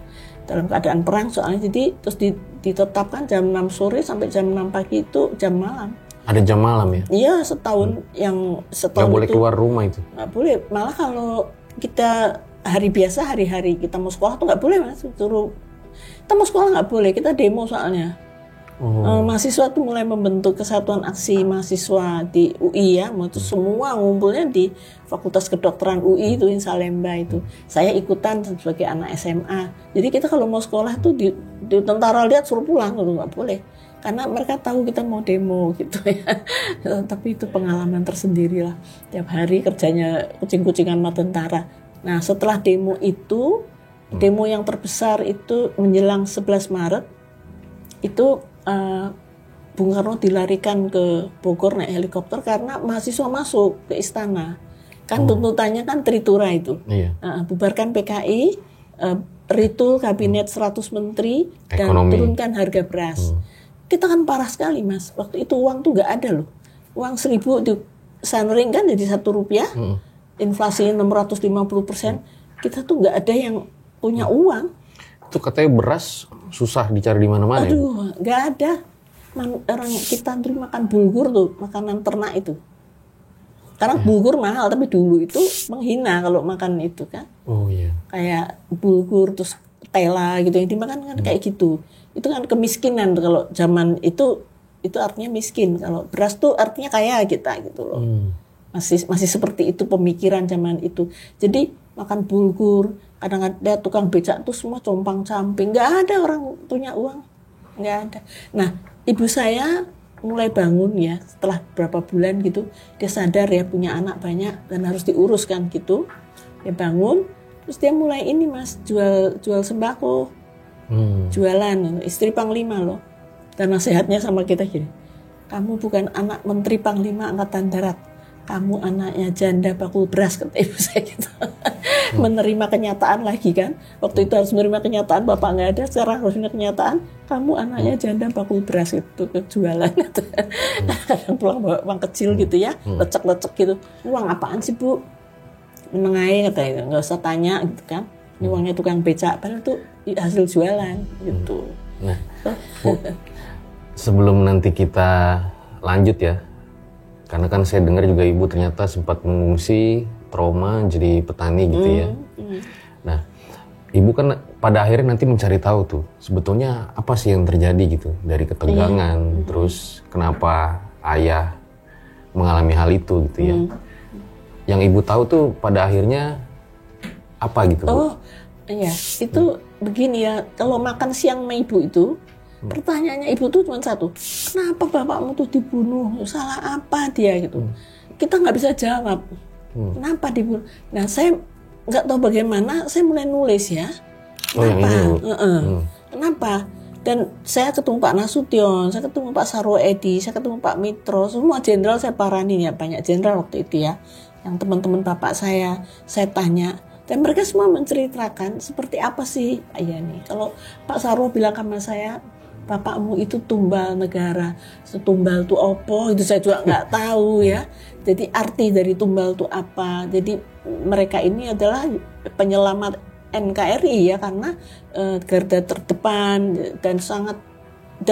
dalam keadaan perang soalnya. Jadi terus ditetapkan jam 6 sore sampai jam 6 pagi itu jam malam. Ada jam malam ya? Iya, setahun Nggak boleh keluar rumah itu? Nggak boleh. Malah kalau kita hari biasa, hari-hari kita mau sekolah tuh nggak boleh masuk, suruh Kita mau sekolah nggak boleh, kita demo soalnya. Mahasiswa tuh mulai membentuk kesatuan aksi mahasiswa di UI ya, itu semua ngumpulnya di Fakultas Kedokteran UI itu Salemba itu. Saya ikutan sebagai anak SMA. Jadi kita kalau mau sekolah tuh di tentara lihat suruh pulang, nggak boleh. Karena mereka tahu kita mau demo gitu ya. Tapi itu pengalaman tersendiri lah. Tiap hari kerjanya kucing-kucingan sama tentara. Nah setelah demo itu, demo yang terbesar itu menjelang 11 Maret, itu Bung Karno dilarikan ke Bogor naik helikopter karena mahasiswa masuk ke istana. Kan tuntutannya kan Tritura itu. Iya. Bubarkan PKI, ritul kabinet 100 menteri, dan turunkan harga beras. Kita kan parah sekali Mas. Waktu itu uang tuh gak ada loh. Uang 1.000 di Sanring kan jadi Rp1. Inflasi 650%. Kita tuh gak ada yang punya uang. Itu katanya beras susah dicari di mana-mana. Aduh, nggak ada. Orang kita dulu makan bulgur tuh, makanan ternak itu. Sekarang bulgur mahal, tapi dulu itu menghina kalau makan itu kan. Oh iya. Kayak bulgur terus tela gitu yang dimakan kan kayak gitu. Itu kan kemiskinan kalau zaman itu artinya miskin. Kalau beras tuh artinya kaya kita gitu loh. Masih seperti itu pemikiran zaman itu. Jadi makan bulgur, kadang ada tukang becak tuh semua compang-camping, nggak ada orang punya uang, nggak ada. Nah ibu saya mulai bangun ya setelah berapa bulan gitu, dia sadar ya punya anak banyak dan harus diurus kan gitu. Dia bangun, terus dia mulai ini Mas jual sembako, jualan, istri Panglima loh. Dan nasihatnya sama kita gini, kamu bukan anak Menteri Panglima Angkatan Darat, kamu anaknya janda bakul beras, kata ibu saya gitu. Menerima kenyataan lagi kan, waktu itu harus menerima kenyataan bapak nggak ada, sekarang harus menerima kenyataan kamu anaknya janda bakul beras itu kejualan gitu. Kadang pulang bawa uang kecil gitu ya, lecek-lecek gitu, uang apaan sih bu, menengahin katanya, nggak usah tanya gitu kan, ini uangnya tukang becak, padahal itu hasil jualan gitu. Nah Bu, sebelum nanti kita lanjut ya, karena kan saya dengar juga ibu ternyata sempat mengungsi, trauma jadi petani gitu ya. Nah, ibu kan pada akhirnya nanti mencari tahu tuh sebetulnya apa sih yang terjadi gitu dari ketegangan, terus kenapa ayah mengalami hal itu gitu ya. Yang ibu tahu tuh pada akhirnya apa gitu Bu? Oh iya, itu begini ya, kalau makan siang sama ibu itu, pertanyaannya ibu tuh cuma satu, kenapa bapakmu tuh dibunuh, salah apa dia gitu. Kita nggak bisa jawab, kenapa dibunuh. Nah saya nggak tahu bagaimana, saya mulai nulis ya, kenapa, kenapa. Dan saya ketemu Pak Nasution, saya ketemu Pak Sarwo Edi, saya ketemu Pak Mitro, semua jenderal saya paranin ya, banyak jenderal waktu itu ya, yang teman-teman bapak saya tanya. Dan mereka semua menceritakan seperti apa sih ayah nih. Kalau Pak Sarwo bilang sama saya, bapakmu itu tumbal negara, setumbal itu opo, itu saya juga nggak tahu ya. Jadi arti dari tumbal itu apa. Jadi mereka ini adalah penyelamat NKRI ya, karena garda terdepan dan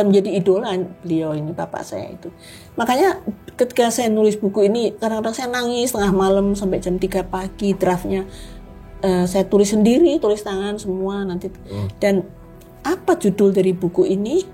menjadi idola beliau ini, bapak saya itu. Makanya ketika saya nulis buku ini, kadang-kadang saya nangis tengah malam sampai jam 3 pagi draftnya. Saya tulis sendiri, tulis tangan semua nanti. Dan apa judul dari buku ini?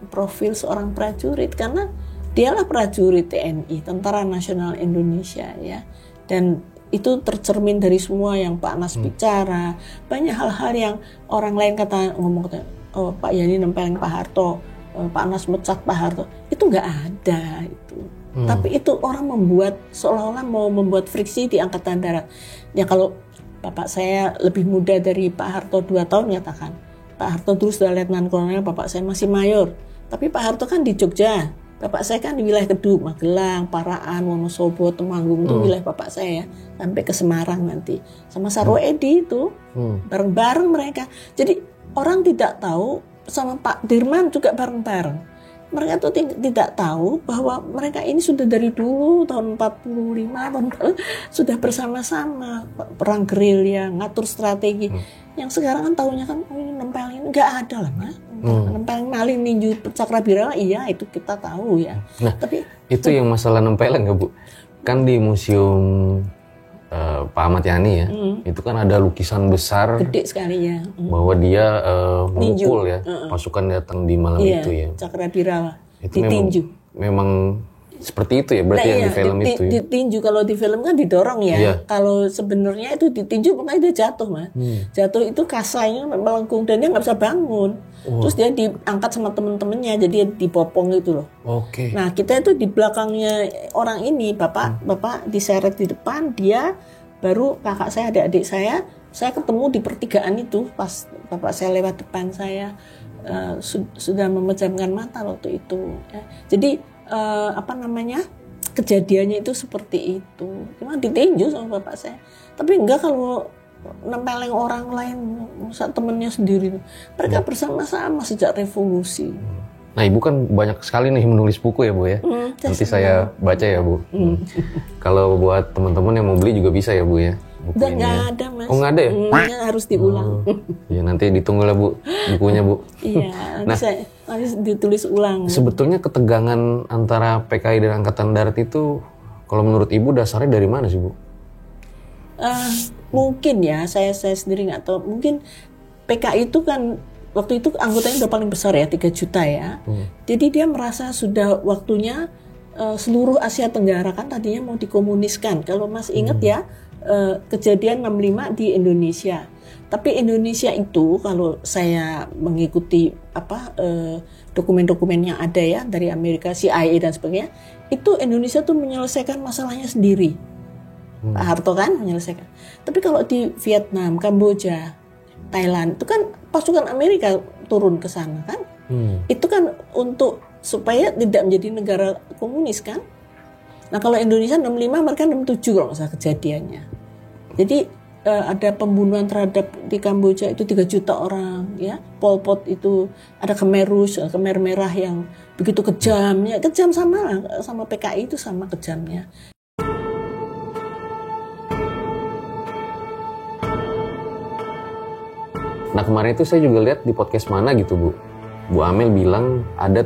Profil seorang prajurit, karena dialah prajurit TNI, Tentara Nasional Indonesia ya. Dan itu tercermin dari semua yang Pak Nas bicara. Banyak hal-hal yang orang lain ngomong oh Pak Yani nempelin Pak Harto, Pak Nas mecat Pak Harto, itu nggak ada itu. Tapi itu orang membuat seolah-olah mau membuat friksi di Angkatan Darat. Ya kalau bapak saya lebih muda dari Pak Harto 2 tahun nyatakan. Pak Harto dulu sudah letnan kolonel, bapak saya masih mayor. Tapi Pak Harto kan di Jogja, bapak saya kan di wilayah Kedung, Magelang, Paraan, Wonosobo, Temanggung, itu wilayah bapak saya ya, sampai ke Semarang nanti. Sama Sarwo Edi itu, bareng-bareng mereka. Jadi orang tidak tahu, sama Pak Dirman juga bareng-bareng. Mereka tuh tidak tahu bahwa mereka ini sudah dari dulu tahun 45 sudah bersama-sama perang gerilya, ngatur strategi. Yang sekarang kan tahunya kan ini nempelin, nggak ada lah Mas. Nempelin maling ninju Cakrabirala, iya itu kita tahu ya. Nah, tapi itu yang masalah nempelin nggak Bu? Kan di museum Pak Ahmad Yani ya, itu kan ada lukisan besar Gede sekali ya. bahwa dia memukul ya, pasukan datang di malam itu ya. Cakrawirawa. Itu ditinju. memang seperti itu ya, berarti yang di film itu ya. Ditinju, kalau di film kan didorong ya. Iya. Kalau sebenarnya itu ditinju makanya dia jatuh, Mas. Jatuh itu kasainya melengkung dan dia nggak bisa bangun. Terus dia diangkat sama temen-temennya, jadi dia dipopong gitu loh. Oke. Nah, kita itu di belakangnya orang ini, bapak diseret di depan, dia baru kakak saya, adik-adik saya ketemu di pertigaan itu pas bapak saya lewat depan saya, sudah memejamkan mata waktu itu. Ya. Jadi kejadiannya itu seperti itu. Cuma ditinju sama bapak saya. Tapi enggak kalau nempeleng orang lain, masa temennya sendiri. Mereka bersama-sama sejak revolusi. Nah, Ibu kan banyak sekali nih menulis buku ya, Bu ya. Nanti saya baca ya, Bu. Kalau buat teman-teman yang mau beli juga bisa ya, Bu ya. Udah nggak ada, Mas. Oh, nggak ada ya? Harus diulang. Ya, nanti ditunggu lah, Bu, bukunya, Bu. Iya, nanti ditulis ulang. Sebetulnya ketegangan antara PKI dan Angkatan Darat itu, kalau menurut Ibu dasarnya dari mana sih, Bu? Mungkin ya, saya sendiri nggak tahu. Mungkin PKI itu kan waktu itu anggotanya udah paling besar ya, 3 juta ya. Jadi dia merasa sudah waktunya seluruh Asia Tenggara kan tadinya mau dikomuniskan. Kalau Mas ingat ya, kejadian 65 di Indonesia. Tapi Indonesia itu kalau saya mengikuti dokumen-dokumen yang ada ya dari Amerika, CIA dan sebagainya, itu Indonesia tuh menyelesaikan masalahnya sendiri. Pak Harto kan menyelesaikan. Tapi kalau di Vietnam, Kamboja, Thailand itu kan pasukan Amerika turun ke sana kan. Itu kan untuk supaya tidak menjadi negara komunis kan. Nah kalau Indonesia 65, mereka 67 kalau nggak salah kejadiannya. Jadi ada pembunuhan terhadap di Kamboja itu 3 juta orang ya. Pol Pot itu ada Khmer Merah yang begitu kejamnya, kejam sama PKI itu sama kejamnya. Nah, kemarin itu saya juga lihat di podcast mana gitu, Bu Amel bilang ada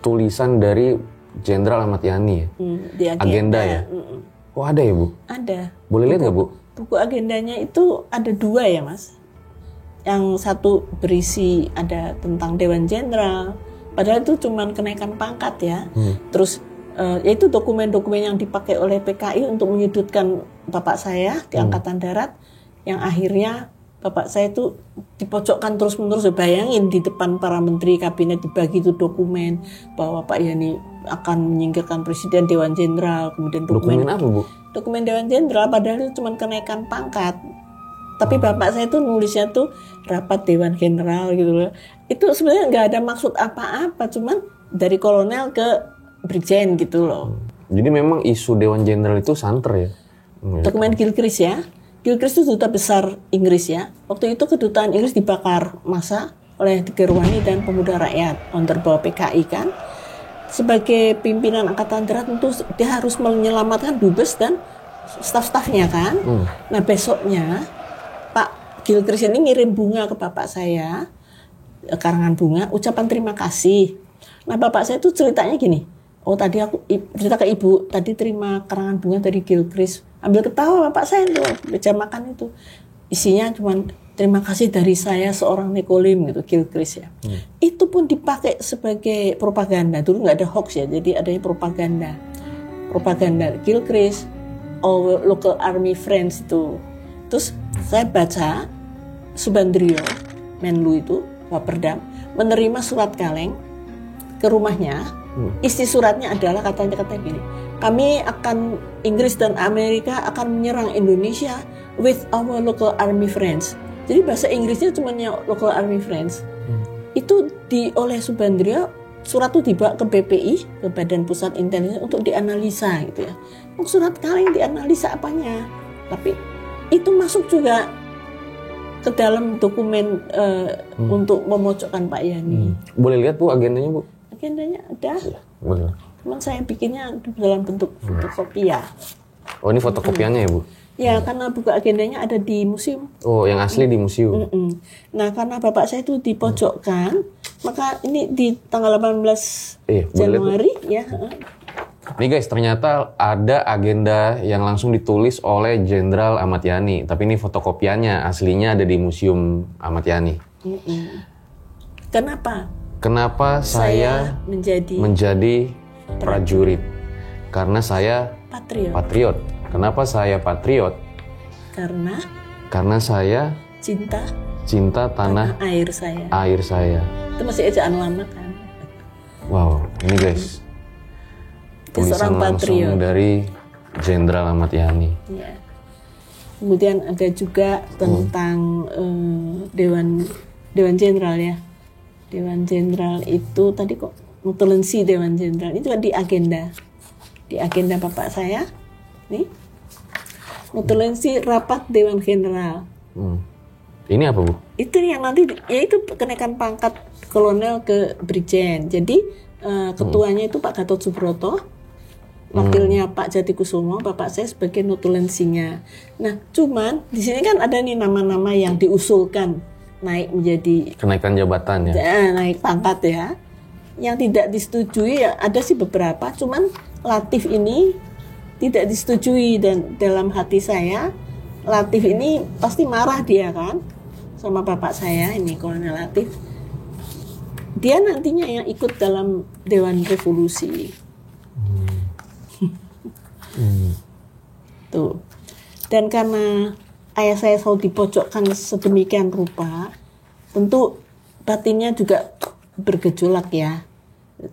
tulisan dari Jenderal Ahmad Yani ya, di agenda ya. Oh, ada ya, Bu? Ada. Boleh lihat nggak, Bu? Buku agendanya itu ada 2 ya, Mas. Yang satu berisi ada tentang Dewan Jenderal, padahal itu cuma kenaikan pangkat ya. Terus yaitu dokumen-dokumen yang dipakai oleh PKI untuk menyudutkan bapak saya di Angkatan Darat, yang akhirnya bapak saya itu dipojokkan terus-menerus. Bayangin di depan para menteri kabinet dibagi itu dokumen bahwa Pak Yani akan menyingkirkan presiden, Dewan Jenderal, kemudian dokumen apa, Bu? Dokumen Dewan Jenderal, padahal itu cuma kenaikan pangkat. Tapi bapak saya tuh nulisnya tuh rapat Dewan Jenderal gitu loh. Itu sebenarnya nggak ada maksud apa-apa, cuman dari kolonel ke brigjen gitu loh. Jadi memang isu Dewan Jenderal itu santer ya? Dokumen Gilchrist ya. Gilchrist itu duta besar Inggris ya. Waktu itu kedutaan Inggris dibakar massa oleh Gerwani dan Pemuda Rakyat under bawah PKI kan. Sebagai pimpinan Angkatan Darat tentu dia harus menyelamatkan dubes dan staf-stafnya kan. Nah besoknya Pak Gilchrist ini ngirim bunga ke bapak saya, karangan bunga, ucapan terima kasih. Nah bapak saya itu ceritanya gini, oh tadi aku cerita ke ibu, tadi terima karangan bunga dari Gilchrist. Ambil ketawa bapak saya tuh, meja makan itu. Isinya cuma terima kasih dari saya seorang Nekolim gitu, Gilchrist ya. Itu pun dipakai sebagai propaganda. Dulu nggak ada hoax ya, jadi adanya propaganda. Propaganda Gilchrist, all local army friends itu. Terus saya baca Subandrio, Menlu itu, Waperdam, menerima surat kaleng ke rumahnya. Isi suratnya adalah katanya gini, kami akan, Inggris dan Amerika akan menyerang Indonesia with our local army friends. Jadi bahasa Inggrisnya cuma local army friends. Itu oleh Subandrio, surat itu dibawa ke BPI, ke Badan Pusat Intelijen untuk dianalisa gitu ya. Surat kaleng dianalisa apanya? Tapi itu masuk juga ke dalam dokumen untuk memojokkan Pak Yani. Boleh lihat, Bu, agendanya, Bu? Agendanya ada. Boleh. Cuman saya bikinnya dalam bentuk fotokopi ya. Oh, ini fotokopiannya ya, Bu? Ya, karena buku agendanya ada di museum. Oh, yang asli di museum. Nah, karena bapak saya itu dipojokkan, maka ini di tanggal 18 Januari ya. Nih guys, ternyata ada agenda yang langsung ditulis oleh Jenderal Ahmad Yani. Tapi ini fotokopiannya, aslinya ada di Museum Ahmad Yani. Kenapa? Kenapa saya menjadi prajurit? Karena saya patriot. Kenapa saya patriot? Karena saya cinta tanah air saya. Itu masih ejaan lama kan? Wow, ini guys. Tulisan langsung dari Jenderal Ahmad Yani. Ya. Kemudian ada juga tentang Dewan Jenderal ya. Dewan Jenderal itu tadi kok nutulensi Dewan Jenderal itu di agenda bapak saya. Nih, nutulensi rapat Dewan Jenderal. Ini apa Bu? Itu yang nanti yaitu kenaikan pangkat kolonel ke brigjen. Jadi ketuanya itu Pak Gatot Subroto. Wakilnya Pak Jatikusumo, bapak saya sebagai nutulensinya. Nah, cuman di sini kan ada nih nama-nama yang diusulkan naik menjadi kenaikan jabatan ya. Naik pangkat ya. Yang tidak disetujui ya ada sih beberapa, cuman Latif ini tidak disetujui dan dalam hati saya Latif ini pasti marah dia kan sama bapak saya ini Kolonel Latif. Dia nantinya yang ikut dalam Dewan Revolusi. Tuh. Dan karena ayah saya selalu dipojokkan sedemikian rupa, tentu batinnya juga bergejolak ya.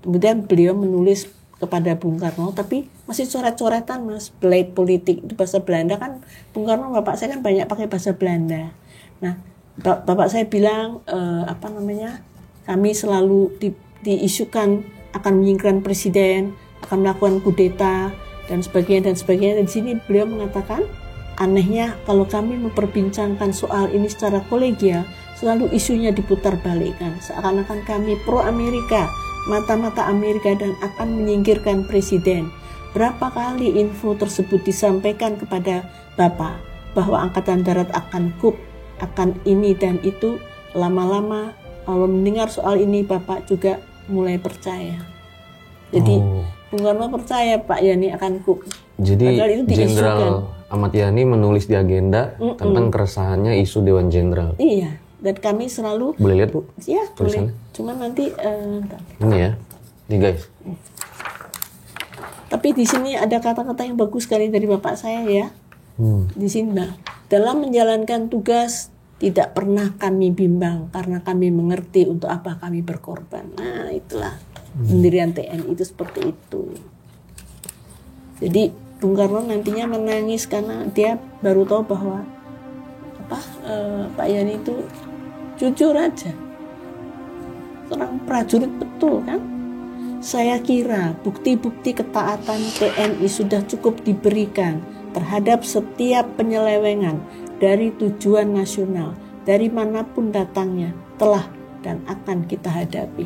Kemudian beliau menulis kepada Bung Karno, tapi masih coret-coretan mas, blade politik itu bahasa Belanda kan. Bung Karno bapak saya kan banyak pakai bahasa Belanda. Nah, bapak saya bilang kami selalu diisukan akan menyingkirkan presiden, akan melakukan kudeta dan sebagainya. Di sini beliau mengatakan, anehnya kalau kami memperbincangkan soal ini secara kolegial, selalu isunya diputar balikkan, seakan-akan kami pro Amerika, mata-mata Amerika dan akan menyingkirkan presiden. Berapa kali info tersebut disampaikan kepada Bapak bahwa Angkatan Darat akan coup, akan ini dan itu. Lama-lama kalau mendengar soal ini Bapak juga mulai percaya. Jadi Bung Karno percaya Pak Yani akan coup. Jadi Jenderal Ahmad Yani menulis di agenda tentang keresahannya isu Dewan Jenderal. Iya, dan kami selalu. Boleh lihat Bu? Iya, tulisannya? boleh. Cuman nanti. Ini ya, ini guys. Tapi di sini ada kata-kata yang bagus sekali dari bapak saya ya. Di sini, dalam menjalankan tugas tidak pernah kami bimbang karena kami mengerti untuk apa kami berkorban. Nah, itulah. Pendirian TNI itu seperti itu. Jadi Bung Karno nantinya menangis karena dia baru tahu bahwa Pak Yani itu jujur aja, seorang prajurit betul kan. Saya kira bukti-bukti ketaatan TNI sudah cukup diberikan terhadap setiap penyelewengan dari tujuan nasional dari manapun datangnya telah dan akan kita hadapi.